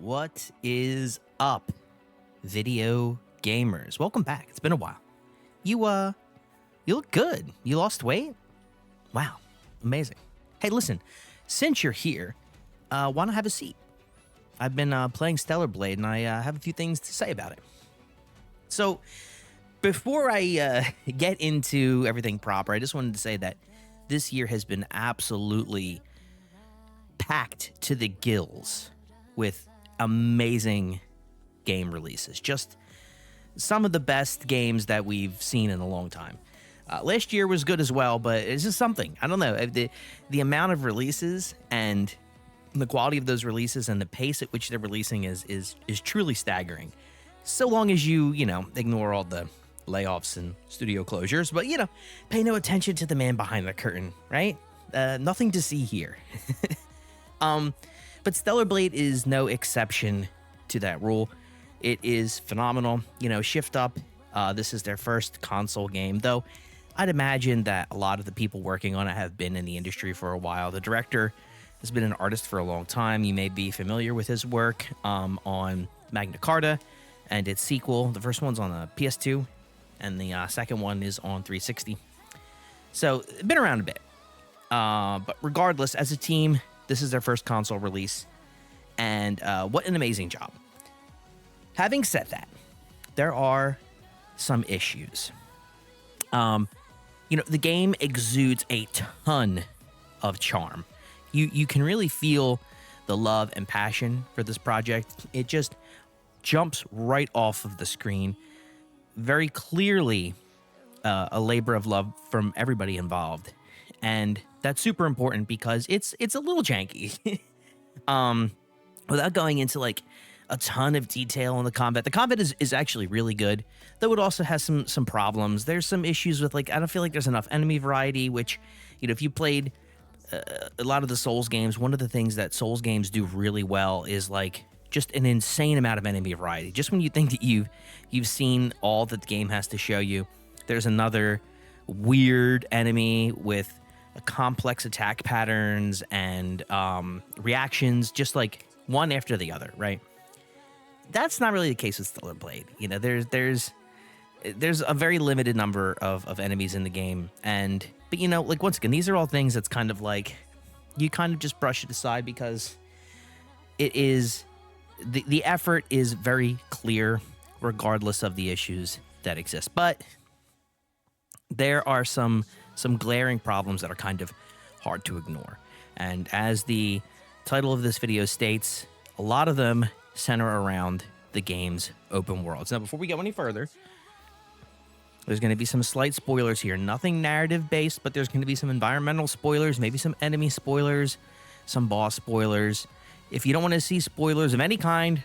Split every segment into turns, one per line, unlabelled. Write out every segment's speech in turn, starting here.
What is up, video gamers? Welcome back. It's been a while. You look good. You lost weight? Wow, amazing. Hey, listen, since you're here, why not have a seat? I've been playing stellarblade, and I have a few things to say about it. So, before I get into everything proper, I just wanted to say that this year has been absolutely packed to the gills with amazing game releases. Just some of the best games that we've seen in a long time. Last year was good as well, but it's just something. I don't know. The amount of releases and the quality of those releases and the pace at which they're releasing is truly staggering. So long as you ignore all the layoffs and studio closures, but pay no attention to the man behind the curtain, right? Nothing to see here. But stellarblade is no exception to that rule. It is phenomenal. Shift Up, this is their first console game, though I'd imagine that a lot of the people working on it have been in the industry for a while. The director has been an artist for a long time. You may be familiar with his work on Magna Carta and its sequel. The first one's on the PS2, and the second one is on 360. So, been around a bit. But regardless, as a team, this is their first console release, and what an amazing job. Having said that, there are some issues. The game exudes a ton of charm. You can really feel the love and passion for this project. It just jumps right off of the screen. Very clearly a labor of love from everybody involved. And that's super important because it's a little janky. Without going into like a ton of detail on the combat. The combat is actually really good, though it also has some problems. There's some issues with I don't feel like there's enough enemy variety, which, if you played a lot of the Souls games, one of the things that Souls games do really well is just an insane amount of enemy variety. Just when you think that you've seen all that the game has to show you, there's another weird enemy with complex attack patterns and reactions, just one after the other, right? That's not really the case with stellarblade. There's a very limited number of enemies in the game, but once again, these are all things that's kind of you kind of just brush it aside because it is the effort is very clear regardless of the issues that exist. But there are some glaring problems that are kind of hard to ignore. And as the title of this video states, a lot of them center around the game's open worlds. Now, before we go any further, there's going to be some slight spoilers here. Nothing narrative-based, but there's going to be some environmental spoilers, maybe some enemy spoilers, some boss spoilers. If you don't want to see spoilers of any kind,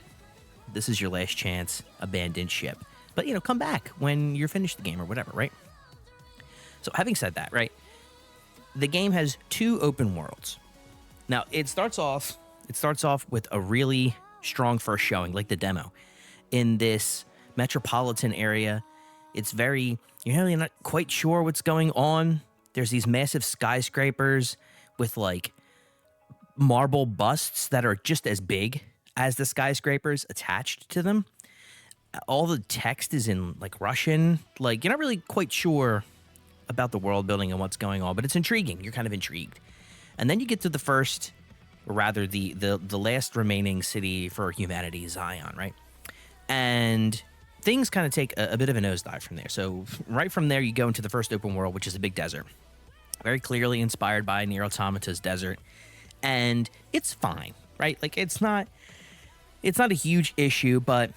this is your last chance. Abandon ship. But, come back when you're finished the game or whatever, right? So, having said that, right, the game has two open worlds. Now, it starts off with a really strong first showing, like the demo, in this metropolitan area. It's you're really not quite sure what's going on. There's these massive skyscrapers with marble busts that are just as big as the skyscrapers attached to them. All the text is in Russian. You're not really quite sure about the world building and what's going on, but it's intriguing. You're kind of intrigued. And then you get to the first, or rather the last remaining city for humanity, Zion, right? And things kind of take a bit of a nosedive from there. So right from there, you go into the first open world, which is a big desert. Very clearly inspired by Nier Automata's desert. And it's fine, right? It's not a huge issue, but,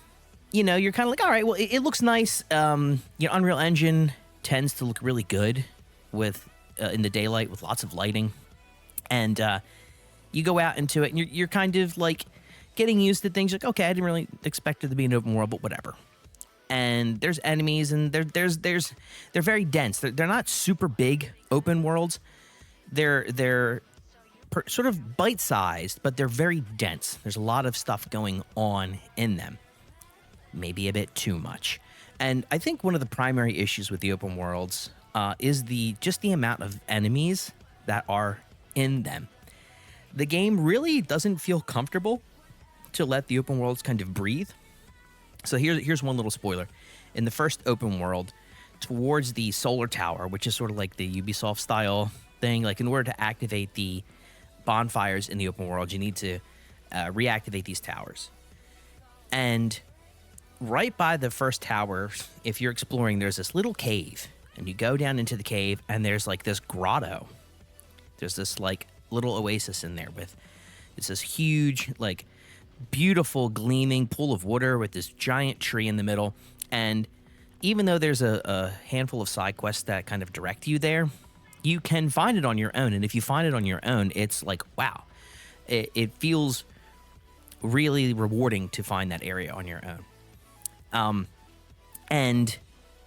you're kind of all right, well, it looks nice. Unreal Engine tends to look really good with in the daylight with lots of lighting. And you go out into it, and you're kind of getting used to things. Okay, I didn't really expect it to be an open world, but whatever. And there's enemies, and they're very dense. They're not super big open worlds. They're sort of bite-sized, but they're very dense. There's a lot of stuff going on in them. Maybe a bit too much. And I think one of the primary issues with the open worlds is the amount of enemies that are in them. The game really doesn't feel comfortable to let the open worlds kind of breathe. So here's one little spoiler. In the first open world, towards the solar tower, which is sort of like the Ubisoft style thing, like in order to activate the bonfires in the open world, you need to reactivate these towers. And right by the first tower, if you're exploring, there's this little cave, and you go down into the cave, and there's like this grotto. There's this like little oasis in there with it's this huge, like beautiful gleaming pool of water with this giant tree in the middle. And even though there's a handful of side quests that kind of direct you there, you can find it on your own. And if you find it on your own, it's like, wow, it feels really rewarding to find that area on your own. And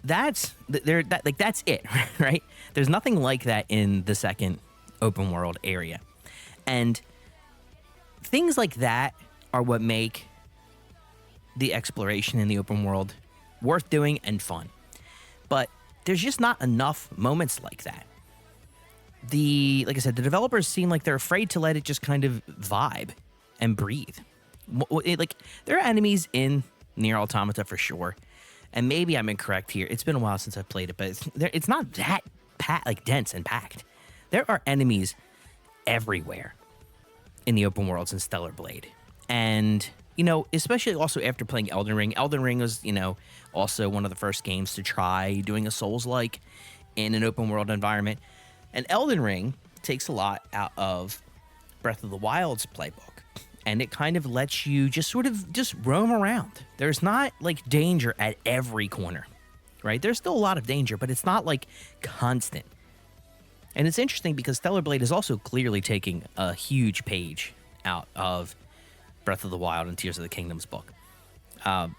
that's it, right? There's nothing like that in the second open world area. And things like that are what make the exploration in the open world worth doing and fun. But there's just not enough moments like that. Like I said, the developers seem like they're afraid to let it just kind of vibe and breathe. Like, there are enemies in Nier Automata for sure, and maybe I'm incorrect here. It's been a while since I've played it, but it's not that dense and packed. There are enemies everywhere in the open worlds in Stellar Blade. And, you know, especially also after playing Elden Ring. Elden Ring was, you know, also one of the first games to try doing a Souls-like in an open world environment. And Elden Ring takes a lot out of Breath of the Wild's playbook. And it kind of lets you just sort of just roam around. There's not like danger at every corner, right? There's still a lot of danger, but it's not like constant. And it's interesting because Stellar Blade is also clearly taking a huge page out of Breath of the Wild and Tears of the Kingdom's book.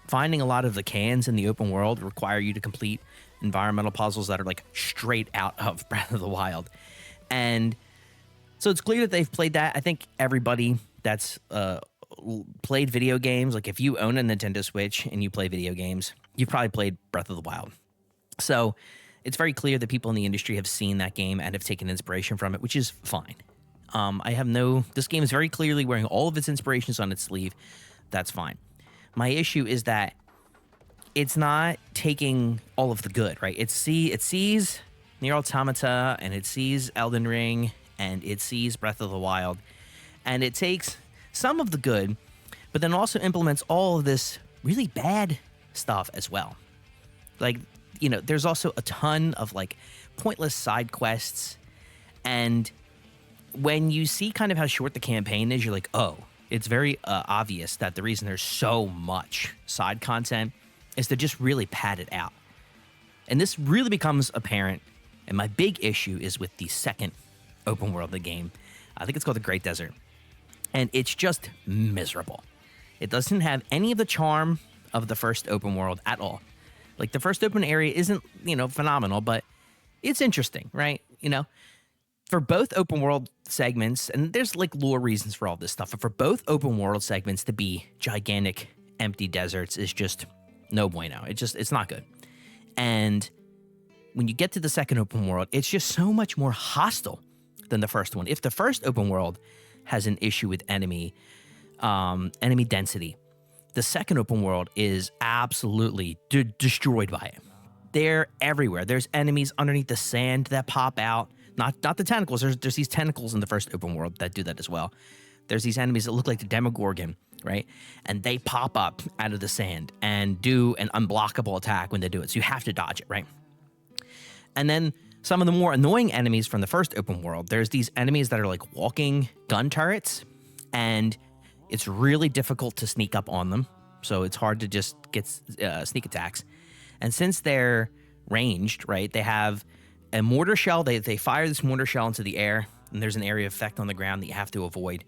Finding a lot of the cans in the open world require you to complete environmental puzzles that are like straight out of Breath of the Wild. And so it's clear that they've played that. I think everybody that's played video games, like if you own a Nintendo Switch and you play video games, you've probably played Breath of the Wild. So it's very clear that people in the industry have seen that game and have taken inspiration from it, which is fine. This game is very clearly wearing all of its inspirations on its sleeve. That's fine. My issue is that it's not taking all of the good, right? It sees Nier Automata, and it sees Elden Ring, and it sees Breath of the Wild, and it takes some of the good, but then also implements all of this really bad stuff as well. Like, you know, there's also a ton of like pointless side quests, and when you see kind of how short the campaign is, you're like, oh, it's very obvious that the reason there's so much side content is to just really pad it out. And this really becomes apparent, and my big issue is with the second open world of the game. I think it's called the Great Desert. And it's just miserable. It doesn't have any of the charm of the first open world at all. Like, the first open area isn't, you know, phenomenal, but it's interesting, right? You know, for both open world segments, and there's like lore reasons for all this stuff, but for both open world segments to be gigantic empty deserts is just no bueno. It's not good. And when you get to the second open world, it's just so much more hostile than the first one. If the first open world has an issue with enemy density, the second open world is absolutely destroyed by it. They're everywhere. There's enemies underneath the sand that pop out. Not the tentacles. There's these tentacles in the first open world that do that as well. There's these enemies that look like the Demogorgon, right? And they pop up out of the sand and do an unblockable attack when they do it. So you have to dodge it, right? And then some of the more annoying enemies from the first open world, there's these enemies that are like walking gun turrets, and it's really difficult to sneak up on them. So it's hard to just get sneak attacks. And since they're ranged, right, they have a mortar shell. They fire this mortar shell into the air, and there's an area of effect on the ground that you have to avoid.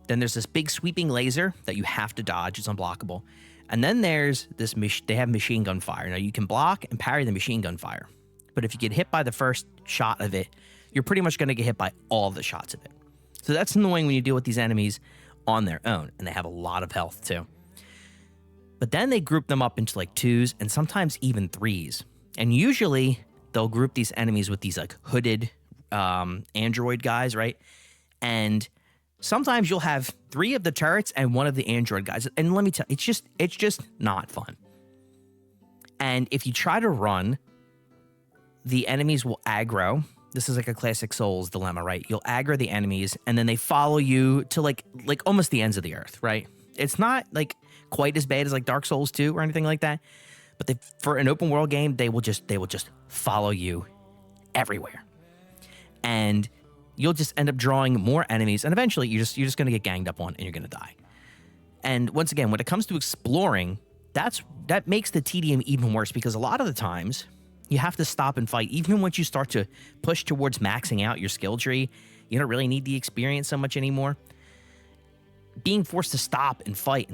Then there's this big sweeping laser that you have to dodge. It's unblockable. And then there's this, they have machine gun fire. Now, you can block and parry the machine gun fire. But if you get hit by the first shot of it, you're pretty much going to get hit by all the shots of it. So that's annoying when you deal with these enemies on their own, and they have a lot of health too. But then they group them up into like 2s and sometimes even 3s. And usually they'll group these enemies with these like hooded android guys, right? And sometimes you'll have 3 of the turrets and 1 of the android guys. And let me tell you, it's just not fun. And if you try to run, the enemies will aggro. This is like a classic Souls dilemma, right? You'll aggro the enemies, and then they follow you to like almost the ends of the earth, right? It's not like quite as bad as like Dark Souls 2 or anything like that, but for an open world game, they will just follow you everywhere, and you'll just end up drawing more enemies, and eventually you're just going to get ganged up on, and you're going to die. And once again, when it comes to exploring, that makes the tedium even worse, because a lot of the times you have to stop and fight. Even once you start to push towards maxing out your skill tree, you don't really need the experience so much anymore. Being forced to stop and fight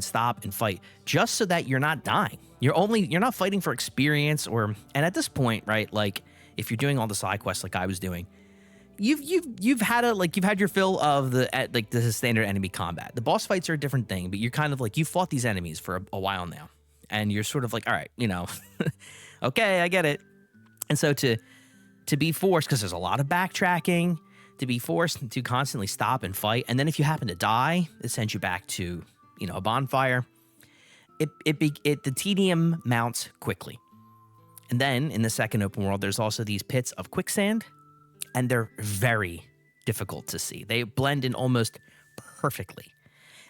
just so that you're not dying. You're not fighting for experience and at this point, right? Like if you're doing all the side quests like I was doing, you've had your fill of the standard enemy combat. The boss fights are a different thing, but you're kind of like, you fought these enemies for a while now, and you're sort of like, all right, okay, I get it. And so to be forced, because there's a lot of backtracking, to be forced to constantly stop and fight, and then if you happen to die, it sends you back to a bonfire. The tedium mounts quickly. And then in the second open world, there's also these pits of quicksand, and they're very difficult to see. They blend in almost perfectly.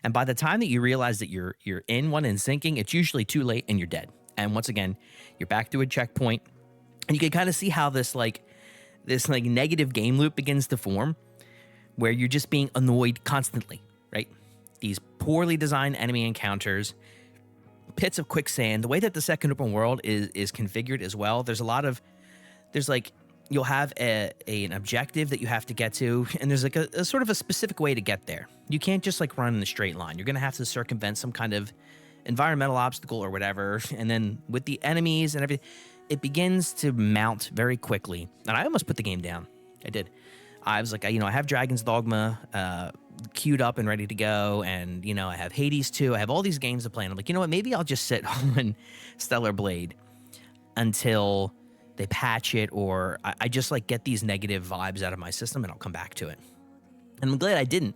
And by the time that you realize that you're in one and sinking, it's usually too late and you're dead. And once again, you're back to a checkpoint. And you can kind of see how this negative game loop begins to form, where you're just being annoyed constantly, right? These poorly designed enemy encounters, pits of quicksand. The way that the second open world is configured as well, you'll have an objective that you have to get to, and there's like a sort of a specific way to get there. You can't just like run in a straight line. You're going to have to circumvent some kind of environmental obstacle or whatever. And then with the enemies and everything, it begins to mount very quickly. And I almost put the game down. I did. I was like, I have Dragon's Dogma queued up and ready to go. And, I have Hades 2. I have all these games to play. And I'm like, you know what? Maybe I'll just sit on Stellar Blade until they patch it, or I just like get these negative vibes out of my system, and I'll come back to it. And I'm glad I didn't,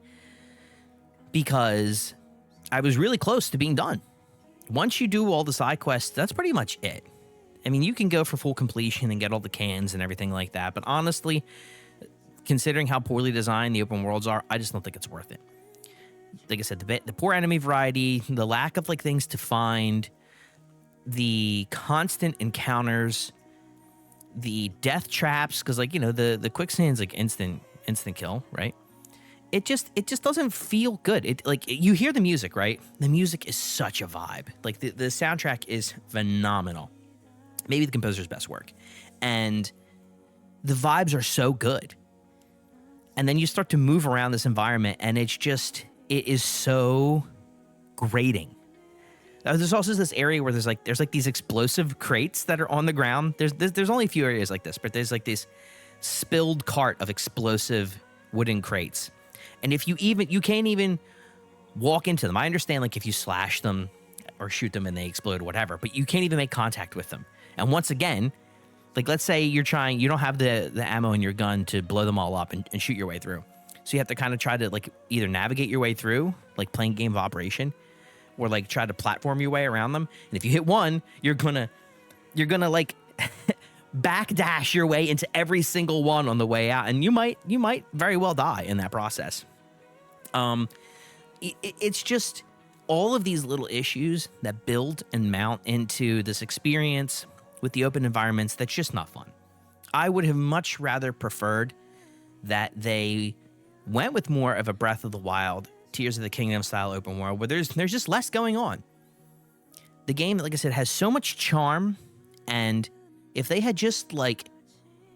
because I was really close to being done. Once you do all the side quests, that's pretty much it. I mean, you can go for full completion and get all the cans and everything like that, but honestly, considering how poorly designed the open worlds are, I just don't think it's worth it. Like I said, the poor enemy variety, the lack of like things to find, the constant encounters, the death traps, because the quicksand's like instant kill, right? It just doesn't feel good. You hear the music, right? The music is such a vibe. Like the soundtrack is phenomenal. Maybe the composer's best work. And the vibes are so good. And then you start to move around this environment, and it is so grating. There's also this area where there's these explosive crates that are on the ground. There's only a few areas like this, but there's like this spilled cart of explosive wooden crates. And if you can't even walk into them. I understand like if you slash them or shoot them and they explode or whatever, but you can't even make contact with them. And once again, like let's say you don't have the ammo in your gun to blow them all up and shoot your way through. So you have to kind of try to like either navigate your way through, like playing game of Operation, or like try to platform your way around them. And if you hit one, you're gonna like backdash your way into every single one on the way out, and you might very well die in that process. It's just all of these little issues that build and mount into this experience with the open environments that's just not fun. I would have much rather preferred that they went with more of a Breath of the Wild, Tears of the Kingdom style open world, where there's just less going on. The game, like I said, has so much charm, and if they had just like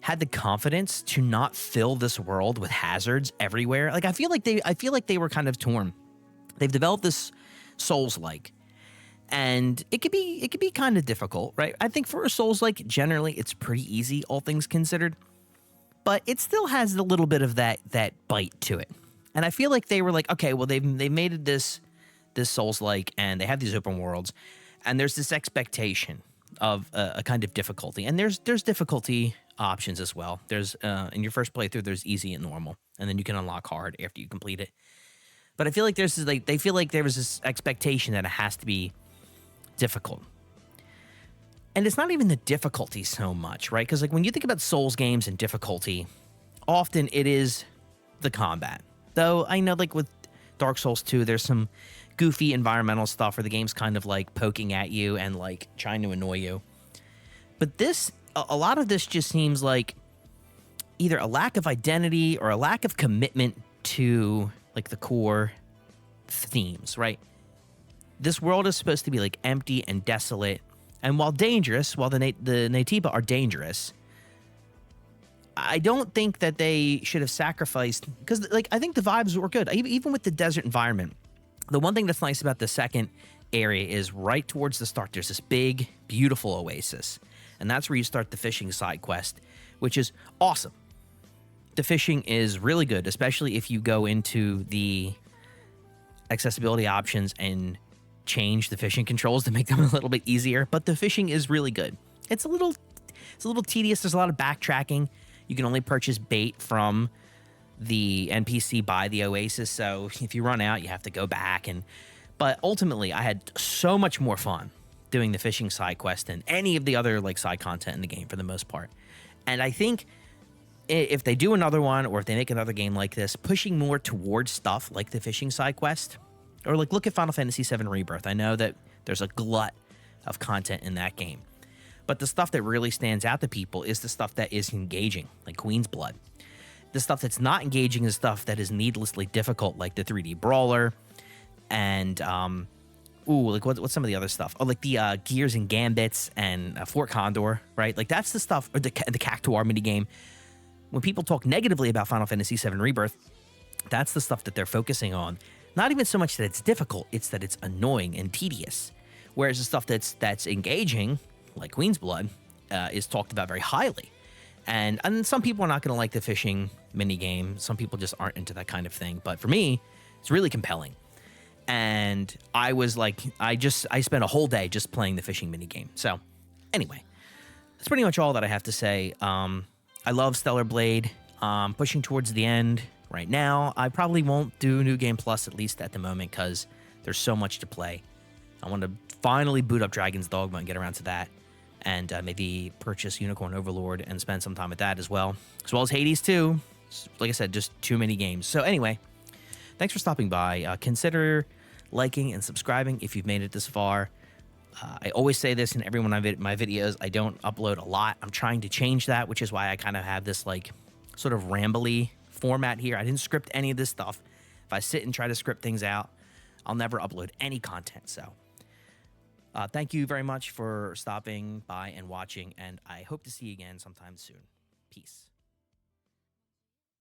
had the confidence to not fill this world with hazards everywhere, like I feel like they were kind of torn. They've developed this Souls-like, and it could be kind of difficult, right? I think for a Souls-like, generally it's pretty easy, all things considered, but it still has a little bit of that bite to it. And I feel like they were like, okay, well they made it this Souls-like, and they have these open worlds, and there's this expectation of a kind of difficulty, and there's difficulty options as well. There's in your first playthrough, there's easy and normal, and then you can unlock hard after you complete it. But I feel like there's like they feel like there was this expectation that it has to be difficult. And it's not even the difficulty so much, right? Because like when you think about Souls games and difficulty, often it is the combat. Though I know like with Dark Souls 2, there's some goofy environmental stuff where the game's kind of like poking at you and like trying to annoy you. But this, a lot of this just seems like either a lack of identity or a lack of commitment to like the core themes, right? This world is supposed to be like empty and desolate, and while dangerous, while the Natiba are dangerous, I don't think that they should have sacrificed, because like I think the vibes were good, even with the desert environment. The one thing that's nice about the second area is right towards the start, there's this big, beautiful oasis, and that's where you start the fishing side quest, which is awesome. The fishing is really good, especially if you go into the accessibility options and change the fishing controls to make them a little bit easier. But the fishing is really good. It's a little tedious. There's a lot of backtracking. You can only purchase bait from the NPC by the oasis, so if you run out, you have to go back. But ultimately, I had so much more fun doing the fishing side quest than any of the other like side content in the game for the most part. And I think if they do another one, or if they make another game like this, pushing more towards stuff like the fishing side quest, or like look at Final Fantasy VII Rebirth. I know that there's a glut of content in that game, but the stuff that really stands out to people is the stuff that is engaging, like Queen's Blood. The stuff that's not engaging is stuff that is needlessly difficult, like the 3D Brawler, and like what's some of the other stuff? Oh, like the Gears and Gambits and Fort Condor, right? Like that's the stuff, or the Cactuar minigame. When people talk negatively about Final Fantasy VII Rebirth, that's the stuff that they're focusing on. Not even so much that it's difficult, it's that it's annoying and tedious. Whereas the stuff that's engaging, like Queen's Blood, is talked about very highly. And some people are not going to like the fishing minigame. Some people just aren't into that kind of thing. But for me, it's really compelling. And I was like, I spent a whole day just playing the fishing minigame. So anyway, that's pretty much all that I have to say. I love stellarblade. Pushing towards the end right now. I probably won't do New Game Plus, at least at the moment, because there's so much to play. I want to finally boot up Dragon's Dogma and get around to that. And maybe purchase Unicorn Overlord and spend some time with that as well as Hades 2. Like I said, just too many games. So anyway, thanks for stopping by. Consider liking and subscribing if you've made it this far. I always say this in every one of my videos. I don't upload a lot. I'm trying to change that, which is why I kind of have this like sort of rambly format here. I didn't script any of this stuff. If I sit and try to script things out, I'll never upload any content. So thank you very much for stopping by and watching, and I hope to see you again sometime soon. Peace.